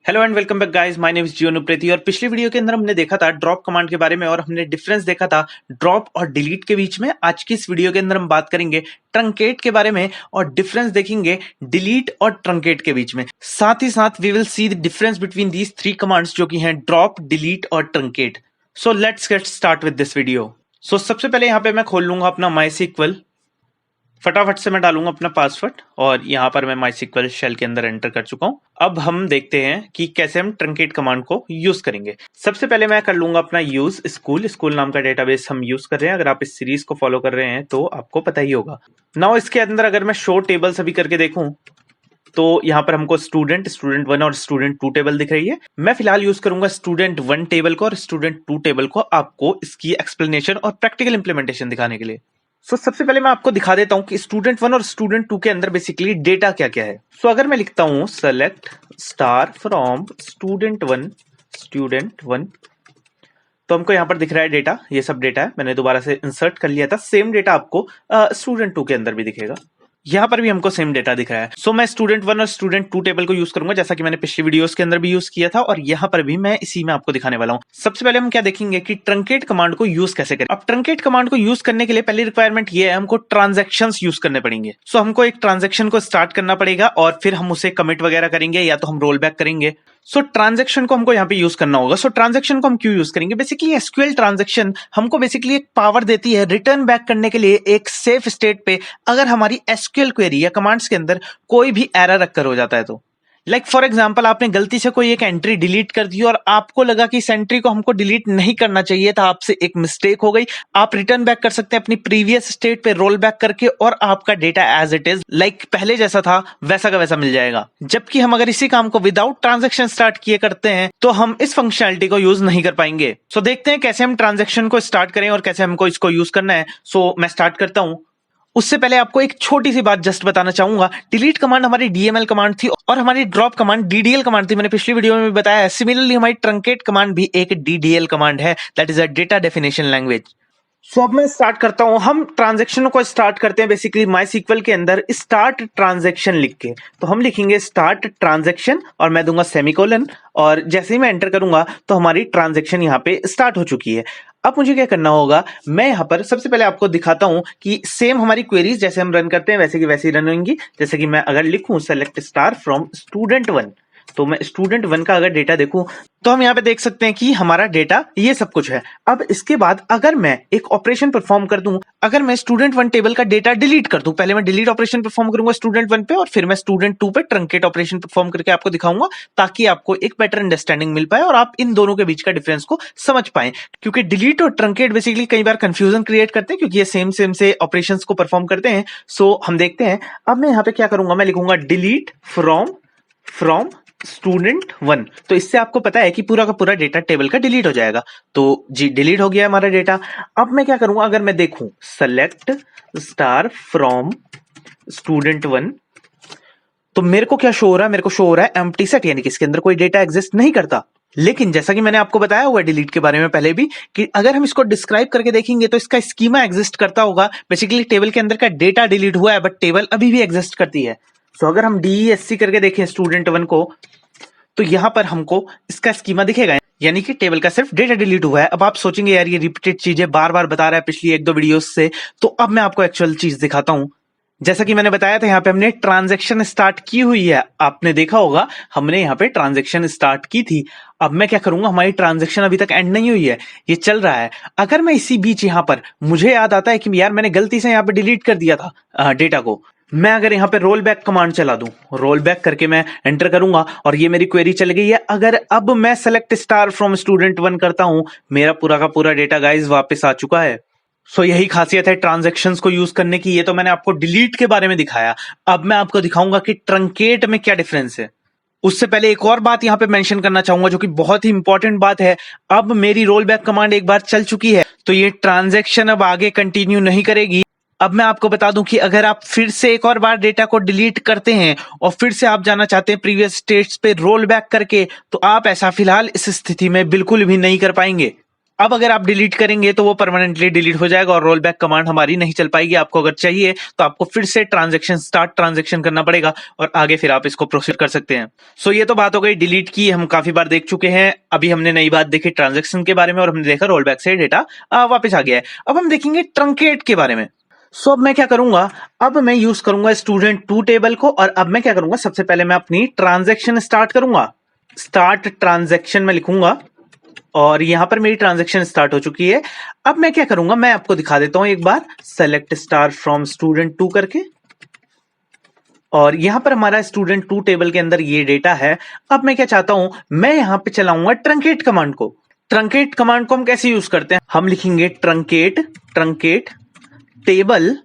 Hello and welcome back guys, my name is Jio Anupriti. और पिछली video के अंदर हमने देखा था ड्रॉप कमांड के बारे में और हमने डिफरेंस देखा था ड्रॉप और डिलीट के बीच में। आज की इस वीडियो के अंदर हम बात करेंगे ट्रंकेट के बारे में और डिफरेंस देखेंगे डिलीट और ट्रंकेट के बीच में। साथ ही साथ we will see the difference between these three commands जो कि हैं ड्रॉप, डिलीट और truncate. So let's get start with this video. सो सबसे पहले यहाँ पे मैं खोल लूंगा अपना MySQL। फटाफट से मैं डालूंगा अपना पासवर्ड और यहाँ पर मैं MySQL शेल के अंदर एंटर कर चुका हूँ। अब हम देखते हैं कि कैसे हम ट्रंकेट कमांड को यूज करेंगे। सबसे पहले मैं कर लूंगा अपना यूज स्कूल नाम का डेटाबेस हम यूज कर रहे हैं। अगर आप इस सीरीज को फॉलो कर रहे हैं तो आपको पता ही होगा। नाउ इसके अंदर अगर मैं शो टेबल्स अभी करके देखूं तो यहाँ पर हमको स्टूडेंट 1 और स्टूडेंट 2 टेबल दिख रही है। मैं फिलहाल यूज करूंगा स्टूडेंट 1 टेबल को और स्टूडेंट 2 टेबल को आपको इसकी एक्सप्लेनेशन और प्रैक्टिकल इंप्लीमेंटेशन दिखाने के लिए। सबसे पहले मैं आपको दिखा देता हूं कि स्टूडेंट 1 और स्टूडेंट 2 के अंदर बेसिकली डेटा क्या क्या है। अगर मैं लिखता हूं सेलेक्ट स्टार फ्रॉम स्टूडेंट 1 तो हमको यहाँ पर दिख रहा है डेटा, ये सब डेटा है। मैंने दोबारा से इंसर्ट कर लिया था। सेम डेटा आपको स्टूडेंट 2 के अंदर भी दिखेगा। यहाँ पर भी हमको सेम डेटा दिख रहा है। मैं स्टूडेंट 1 और स्टूडेंट 2 टेबल को यूज करूंगा जैसा कि मैंने पिछली वीडियोस के अंदर भी यूज किया था और यहाँ पर भी मैं इसी में आपको दिखाने वाला हूँ। सबसे पहले हम क्या देखेंगे कि ट्रंकेट कमांड को यूज कैसे करें। अब ट्रंकेट कमांड को यूज करने के लिए पहली रिक्वायरमेंट ये है, हमको ट्रांजेक्शंस यूज करने पड़ेंगे। हमको एक ट्रांजेक्शन को स्टार्ट करना पड़ेगा और फिर हम उसे कमिट वगैरह करेंगे या तो हम रोल बैक करेंगे। ट्रांजेक्शन को हमको यहाँ पे यूज करना होगा। ट्रांजेक्शन को हम क्यों यूज करेंगे? बेसिकली एसक्यूएल ट्रांजेक्शन हमको बेसिकली एक पावर देती है रिटर्न बैक करने के लिए एक सेफ स्टेट पे अगर हमारी एसक्यूएल क्वेरी या कमांड्स के अंदर कोई भी एरर अक्कर हो जाता है तो। फॉर एग्जाम्पल आपने गलती से कोई एक एंट्री डिलीट कर दी और आपको लगा कि इस एंट्री को हमको डिलीट नहीं करना चाहिए था, आपसे एक मिस्टेक हो गई। आप रिटर्न बैक कर सकते हैं अपनी प्रीवियस स्टेट पे रोल बैक करके और आपका डेटा एज इट इज पहले जैसा था वैसा का वैसा मिल जाएगा। जबकि हम अगर इसी काम को विदाउट ट्रांजेक्शन स्टार्ट किए करते हैं तो हम इस फंक्शनैलिटी को यूज नहीं कर पाएंगे। देखते हैं कैसे हम ट्रांजेक्शन को स्टार्ट करें और कैसे हमको इसको यूज करना है। मैं स्टार्ट करता हूं। उससे पहले आपको एक छोटी सी बात जस्ट बताना चाहूंगा। डिलीट कमांड हमारी डीएमएल कमांड थी और हमारी ड्रॉप कमांड डीडीएल कमांड थी। मैंने पिछली वीडियो में भी बताया है। सिमिलरली हमारी ट्रंकेट कमांड भी एक डीडीएल कमांड है, that is a data definition language. अब मैं स्टार्ट करता हूं। हम ट्रांजेक्शन को स्टार्ट करते हैं बेसिकली MySQL के अंदर स्टार्ट ट्रांजेक्शन लिख के। हम लिखेंगे स्टार्ट ट्रांजेक्शन और मैं दूंगा सेमीकोलन और जैसे ही मैं एंटर करूंगा तो हमारी ट्रांजेक्शन यहाँ पे स्टार्ट हो चुकी है। अब मुझे क्या करना होगा, मैं यहाँ पर सबसे पहले आपको दिखाता हूं कि सेम हमारी क्वेरीज जैसे हम रन करते हैं वैसे की वैसी रन होंगी। जैसे कि मैं अगर लिखूं सेलेक्ट स्टार फ्रॉम स्टूडेंट 1 तो मैं स्टूडेंट 1 का अगर डेटा देखूं तो हम यहाँ पे देख सकते हैं कि हमारा डेटा ये सब कुछ है। अब इसके बाद अगर मैं एक ऑपरेशन परफॉर्म कर दूं, अगर मैं स्टूडेंट 1 टेबल का डेटा डिलीट कर दूं, पहले मैं डिलीट ऑपरेशन परफॉर्म करूंगा स्टूडेंट 1 पे और फिर मैं स्टूडेंट 2 पे ट्रंकेट ऑपरेशन परफॉर्म करके आपको दिखाऊंगा ताकि आपको एक बेटर अंडरस्टैंडिंग मिल पाए और आप इन दोनों के बीच का डिफरेंस को समझ पाए। क्योंकि डिलीट और ट्रंकेट बेसिकली कई बार कंफ्यूजन क्रिएट करते हैं क्योंकि ये सेम से ऑपरेशंस को परफॉर्म करते हैं। हम देखते हैं। अब मैं यहाँ पे क्या करूंगा, मैं लिखूंगा डिलीट फ्रॉम स्टूडेंट 1। तो इससे आपको पता है कि पूरा का पूरा डेटा टेबल का डिलीट हो जाएगा। तो जी डिलीट हो गया हमारा डेटा। अब मैं क्या करूंगा, अगर मैं देखूं सेलेक्ट स्टार फ्रॉम स्टूडेंट 1 तो मेरे को क्या शो हो रहा है, मेरे को शो हो रहा है एम्प्टी सेट, यानी कि इसके अंदर कोई डेटा एग्जिस्ट नहीं करता। लेकिन जैसा कि मैंने आपको बताया हुआ डिलीट के बारे में पहले भी कि अगर हम इसको डिस्क्राइब करके देखेंगे तो इसका स्कीमा एग्जिस्ट करता होगा। बेसिकली टेबल के अंदर का डेटा डिलीट हुआ है बट टेबल अभी भी एग्जिस्ट करती है। अगर हम DESC करके देखें स्टूडेंट 1 को तो यहां पर हमको इसका स्कीमा दिखेगा, यानी कि टेबल का सिर्फ डेटा डिलीट हुआ है। अब आप सोचेंगे यार ये रिपीटेड चीजें बार बार बता रहा है पिछली 1-2 वीडियोस से, तो अब मैं आपको एक्चुअल चीज दिखाता हूं। जैसा कि मैंने बताया था यहाँ पे हमने ट्रांजैक्शन स्टार्ट की हुई है। आपने देखा होगा हमने यहाँ पे ट्रांजैक्शन स्टार्ट की थी। अब मैं क्या करूंगा, हमारी ट्रांजैक्शन अभी तक एंड नहीं हुई है, ये चल रहा है। अगर मैं इसी बीच यहाँ पर मुझे याद आता है कि यार मैंने गलती से यहाँ पे डिलीट कर दिया था डेटा को, मैं अगर यहाँ पे रोल बैक कमांड चला दूं, रोल बैक करके मैं एंटर करूंगा और ये मेरी क्वेरी चल गई है। अगर अब मैं सेलेक्ट स्टार फ्रॉम स्टूडेंट 1 करता हूं, मेरा पूरा का पूरा डेटा गाइस वापस आ चुका है। यही खासियत है ट्रांजैक्शंस को यूज करने की। ये तो मैंने आपको डिलीट के बारे में दिखाया। अब मैं आपको दिखाऊंगा कि ट्रंकेट में क्या डिफरेंस है। उससे पहले एक और बात यहाँ पे मेंशन करना चाहूंगा जो कि बहुत ही इंपॉर्टेंट बात है। अब मेरी रोल बैक कमांड एक बार चल चुकी है तो ये ट्रांजैक्शन अब आगे कंटिन्यू नहीं करेगी। अब मैं आपको बता दूं कि अगर आप फिर से एक और बार डेटा को डिलीट करते हैं और फिर से आप जाना चाहते हैं प्रीवियस स्टेट्स पे रोल बैक करके, तो आप ऐसा फिलहाल इस स्थिति में बिल्कुल भी नहीं कर पाएंगे। अब अगर आप डिलीट करेंगे तो वो परमानेंटली डिलीट हो जाएगा और रोल बैक कमांड हमारी नहीं चल पाएगी। आपको अगर चाहिए तो आपको फिर से स्टार्ट ट्रांजेक्शन करना पड़ेगा और आगे फिर आप इसको प्रोसीड कर सकते हैं। सो ये तो बात हो गई डिलीट की, हम काफी बार देख चुके हैं। अभी हमने नई बात देखी ट्रांजेक्शन के बारे में और हमने देखा रोल बैक से डेटा वापस आ गया है। अब हम देखेंगे ट्रंकेट के बारे में। सो अब मैं क्या करूंगा, अब मैं यूज करूंगा स्टूडेंट 2 टेबल को और अब मैं क्या करूंगा, सबसे पहले मैं अपनी ट्रांजेक्शन स्टार्ट करूंगा। स्टार्ट ट्रांजेक्शन में लिखूंगा और यहां पर मेरी ट्रांजैक्शन स्टार्ट हो चुकी है। अब मैं क्या करूंगा, मैं आपको दिखा देता हूं एक बार, सेलेक्ट स्टार फ्रॉम स्टूडेंट 2 करके, और यहां पर हमारा स्टूडेंट 2 टेबल के अंदर ये डेटा है। अब मैं क्या चाहता हूं, मैं यहां पे चलाऊंगा ट्रंकेट कमांड को। ट्रंकेट कमांड को हम कैसे यूज करते हैं, हम लिखेंगे ट्रंकेट टेबल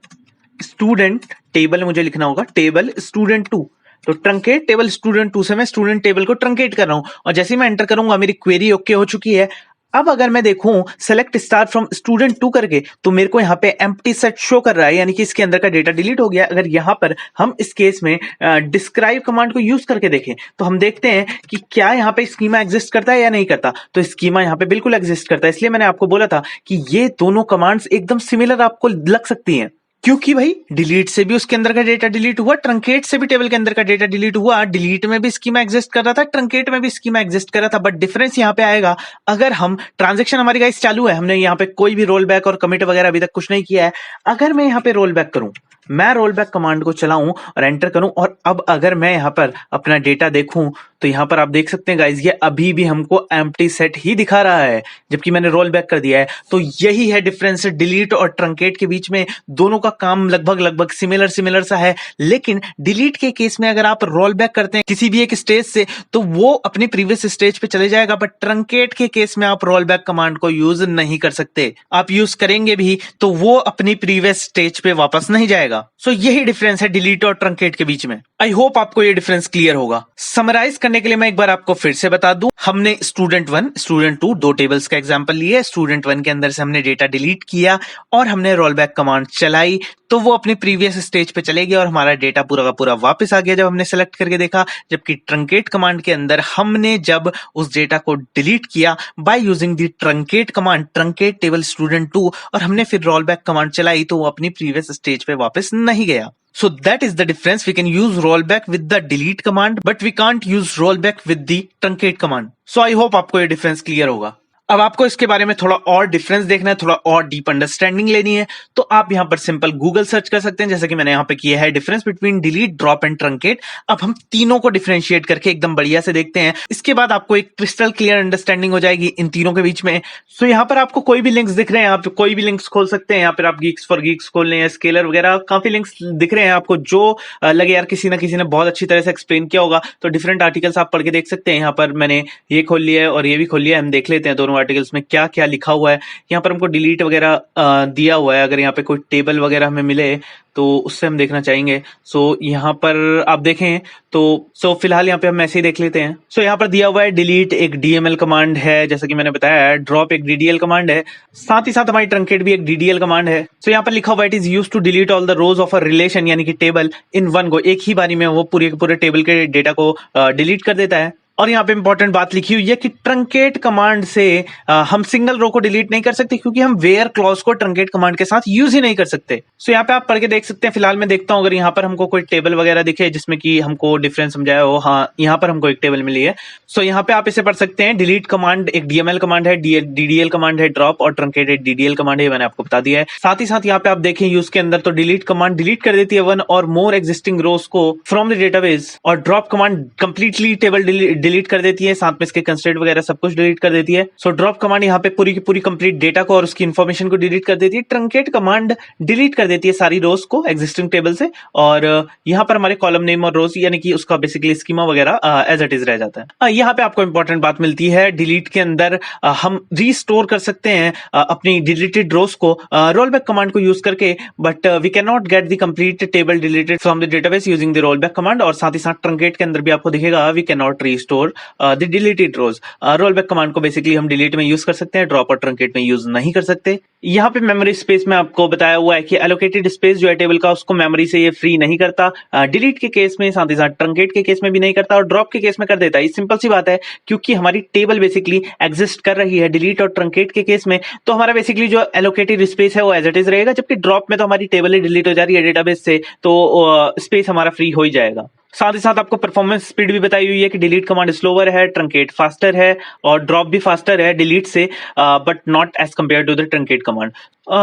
स्टूडेंट, टेबल मुझे लिखना होगा टेबल स्टूडेंट 2। तो ट्रंकेट टेबल स्टूडेंट 2 से मैं स्टूडेंट टेबल को ट्रंकेट कर रहा हूं और जैसे ही मैं एंटर करूंगा मेरी क्वेरी ओके हो चुकी है। अब अगर मैं देखूं सेलेक्ट स्टार फ्रॉम स्टूडेंट 2 करके, तो मेरे को यहाँ पे एम्प्टी सेट शो कर रहा है, यानी कि इसके अंदर का डेटा डिलीट हो गया। अगर यहाँ पर हम इस केस में डिस्क्राइब कमांड को यूज करके देखें तो हम देखते हैं कि क्या यहाँ पे स्कीमा एग्जिस्ट करता है या नहीं करता। तो स्कीमा यहाँ पे बिल्कुल एग्जिस्ट करता है, इसलिए मैंने आपको बोला था कि ये दोनों कमांड्स एकदम सिमिलर आपको लग सकती हैं। क्योंकि भाई डिलीट से भी उसके अंदर का डेटा डिलीट हुआ, ट्रंकेट से भी टेबल के अंदर का डेटा डिलीट हुआ। डिलीट में भी स्कीमा एग्जिस्ट कर रहा था, ट्रंकेट में भी स्कीमा एग्जिस्ट कर रहा था, बट डिफरेंस यहाँ पे आएगा अगर हम ट्रांजैक्शन हमारी गाइस चालू है, हमने यहाँ पे कोई भी रोल बैक और कमिट वगैरह अभी तक कुछ नहीं किया है। अगर मैं यहाँ पे रोल बैक करूं, मैं रोल बैक कमांड को चलाऊं और एंटर करूं, और अब अगर मैं यहां पर अपना डेटा देखूं तो यहां पर आप देख सकते हैं गाइस, ये अभी भी हमको एम्प्टी सेट ही दिखा रहा है जबकि मैंने रोल बैक कर दिया है। तो यही है डिफरेंस डिलीट और ट्रंकेट के बीच में। दोनों का काम लगभग सिमिलर सा है, लेकिन डिलीट के केस में अगर आप रोल बैक करते हैं किसी भी एक स्टेज से तो वो अपनी प्रीवियस स्टेज पे चले जाएगा, बट ट्रंकेट के केस में आप रोल बैक कमांड को यूज नहीं कर सकते। आप यूज करेंगे भी तो वो अपनी प्रीवियस स्टेज पे वापस नहीं जाएगा। सो यही डिफरेंस है डिलीट और ट्रंकेट के बीच में। आई होप आपको ये डिफरेंस क्लियर होगा। समराइज करने के लिए मैं एक बार आपको फिर से बता दूं, हमने स्टूडेंट 1 स्टूडेंट 2 दो टेबल्स का एग्जांपल लिया। स्टूडेंट 1 के अंदर से हमने डेटा डिलीट किया और हमने रोल बैक कमांड चलाई तो वो अपनी प्रीवियस स्टेज पे चलेगी और हमारा डेटा पूरा का पूरा वापस आ गया जब हमने सेलेक्ट करके देखा। जबकि ट्रंकेट कमांड के अंदर हमने जब उस डेटा को डिलीट किया by using the truncate command, truncate table student 2, और हमने फिर रोल बैक कमांड चलाई तो वो अपनी प्रीवियस स्टेज पे वापस नहीं गया। So that is the difference. We can use rollback with the delete command, but we can't use rollback with the truncate command. So I hope आपको ये डिफरेंस क्लियर होगा। अब आपको इसके बारे में थोड़ा और डिफरेंस देखना है, थोड़ा और डीप अंडरस्टैंडिंग लेनी है, तो आप यहां पर सिंपल गूगल सर्च कर सकते हैं, जैसे कि मैंने यहां पे किया है difference between delete, drop and truncate. अब हम तीनों को डिफरेंशिएट करके एकदम बढ़िया से देखते हैं, इसके बाद आपको एक क्रिस्टल क्लियर अंडरस्टैंडिंग हो जाएगी इन तीनों के बीच में। सो यहाँ पर आपको कोई भी लिंक्स दिख रहे हैं, आप कोई भी लिंक्स खोल सकते हैं। यहाँ पर आप गीक्स फॉर गीक्स खोल लें, स्केलर वगैरह काफी लिंक्स दिख रहे हैं आपको, जो लगे यार किसी ना किसी ने बहुत अच्छी तरह से एक्सप्लेन किया होगा, तो डिफरेंट आर्टिकल्स आप पढ़ के देख सकते हैं। यहाँ पर मैंने ये खोल लिया है और ये भी खोल लिया है, हम देख लेते हैं दोनों आर्टिकल्स में क्या क्या लिखा हुआ है। यहाँ पर हमको डिलीट वगैरह दिया हुआ है, अगर यहाँ पे कोई टेबल वगैरह हमें मिले तो उससे हम देखना चाहेंगे। सो यहाँ पर आप देखें तो फिलहाल यहाँ पे हम ऐसे ही देख लेते हैं। सो यहाँ पर दिया हुआ है डिलीट एक डीएमएल कमांड है, जैसा कि मैंने बताया है, ड्रॉप एक डीडीएल कमांड है, साथ ही साथ हमारी ट्रंकेट भी एक डीडीएल कमांड है। सो यहाँ पर लिखा हुआ है it is used to delete all the rows of a relation, यानी कि टेबल इन वन गो, एक ही बारी में वो पूरे टेबल के डेटा को डिलीट कर देता है। और यहाँ पे इंपॉर्टेंट बात लिखी हुई है कि ट्रंकेट कमांड से हम सिंगल रो को डिलीट नहीं कर सकते, क्योंकि हम वेयर क्लॉज को ट्रंकेट कमांड के साथ यूज ही नहीं कर सकते। सो यहाँ पे आप पढ़ के देख सकते हैं। फिलहाल मैं देखता हूँ अगर यहाँ पर हमको कोई टेबल वगैरह दिखे जिसमें कि हमको डिफरेंस समझाया हो। हाँ, यहाँ पर हमको एक टेबल मिली है। सो यहाँ पे आप इसे पढ़ सकते हैं। डिलीट कमांड एक डीएमएल कमांड है, डीडीएल कमांड है ड्रॉप, और ट्रंकेट एक डीडीएल कमांड है, मैंने आपको बता दिया है। साथ ही साथ यहाँ पे आप देखें यूज के अंदर तो डिलीट कमांड डिलीट कर देती है वन और मोर एग्जिस्टिंग रोज को फ्रॉम द डेटाबेस, और drop command completely table delete कर देती है, साथ में इसके कंस्ट्रेंट वगैरह सब कुछ डिलीट कर देती है। सो ड्रॉप कमांड यहाँ पे पूरी की पूरी कंप्लीट डेटा को और उसकी इंफॉर्मेशन को डिलीट कर देती है। ट्रंकेट कमांड डिलीट कर देती है सारी रोज को एग्जिस्टिंग टेबल से, और यहाँ पर हमारे कॉलम नेम और रोज यानी कि उसका बेसिकली स्कीमा वगैरह एज इट इज रह जाता है। यहाँ पे आपको इंपॉर्टेंट बात मिलती है, डिलीट के अंदर हम रीस्टोर कर सकते हैं अपनी डिलीटेड रोज को रोल बैक कमांड को यूज करके, but we can not get the complete table deleted from the database using the roll back command. और साथ ही साथ ट्रंकेट के अंदर भी आपको दिखेगा we can not restore store the deleted rows. Roll back command को बेसिकली हम डिलीट में यूज कर सकते हैं, ड्रॉप और ट्रंकेट में यूज नहीं कर सकते। यहाँ पे मेमोरी स्पेस में आपको बताया हुआ है कि एलोकेटेड स्पेस जो है टेबल का, उसको मेमोरी से ये फ्री नहीं करता, डिलीट के केस में, साथ ही साथ ट्रंकेट के केस में भी नहीं करता और ड्रॉप के केस में कर देता है। सिंपल सी बात है, क्योंकि हमारी टेबल बेसिकली एग्जिस्ट कर रही है डिलीट और ट्रंकेट के केस में, तो हमारा बेसिकली जो एलोकेटेड स्पेस है वो एज इट इज रहेगा, जबकि ड्रॉप में तो हमारी टेबल ही डिलीट हो जा रही है डेटाबेस से, तो स्पेस हमारा फ्री हो ही जाएगा। साथ ही साथ आपको परफॉर्मेंस स्पीड भी बताई हुई है कि डिलीट कमांड स्लोवर है, ट्रंकेट फास्टर है और ड्रॉप भी फास्टर है डिलीट से, but not as compare to the truncate command.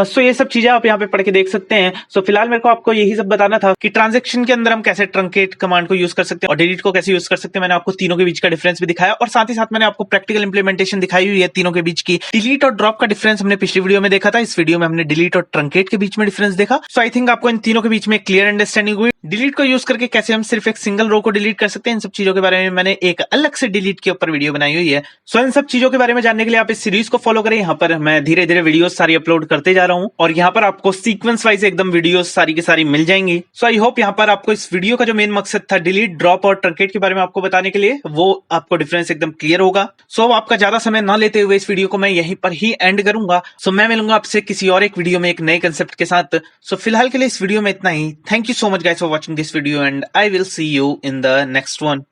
So ये सब चीजें आप यहाँ पे पढ़ के देख सकते हैं। सो फिलहाल मेरे को आपको यही सब बताना था कि ट्रांजैक्शन के अंदर हम कैसे ट्रंकेट कमांड को यूज कर सकते हैं और डिलीट को कैसे यूज कर सकते हैं। मैंने आपको तीनों के बीच का डिफरेंस भी दिखाया और साथ ही साथ मैंने आपको प्रैक्टिकल इंप्लीमेंटेशन दिखाई हुई है तीनों के बीच की। डिलीट और ड्रॉप का डिफरेंस हमने पिछली वीडियो में देखा था, इस वीडियो में हमने डिलीट और ट्रंकेट के बीच में डिफरेंस देखा। सो आई थिंक आपको इन तीनों के बीच में क्लियर अंडरस्टैंडिंग हुई। डिलीट को यूज करके कैसे हम सिर्फ एक सिंगल रो को डिलीट कर सकते हैं, इन सब चीजों के बारे में मैंने एक अलग से डिलीट के ऊपर वीडियो बनाई हुई है। सो इन सब चीजों के बारे में जानने के लिए आप इस सीरीज को फॉलो करें। यहाँ पर मैं धीरे धीरे वीडियोस सारी अपलोड करते जा रहा हूँ और यहाँ पर आपको सीक्वेंस वाइज एकदम वीडियोस सारी की सारी मिल जाएंगी। सो आई होप यहाँ पर आपको इस वीडियो का जो मेन मकसद था डिलीट, ड्रॉप और ट्रंकेट के बारे में आपको बताने के लिए, वो आपको डिफरेंस एकदम क्लियर होगा। सो आपका ज्यादा समय ना लेते हुए इस वीडियो को मैं यहीं पर ही एंड करूंगा। सो मैं मिलूंगा आपसे किसी और एक वीडियो में एक नए कंसेप्ट के साथ। सो फिलहाल के लिए इस वीडियो में इतना ही। Thank you so much guys for watching this video and I will see you in the next one.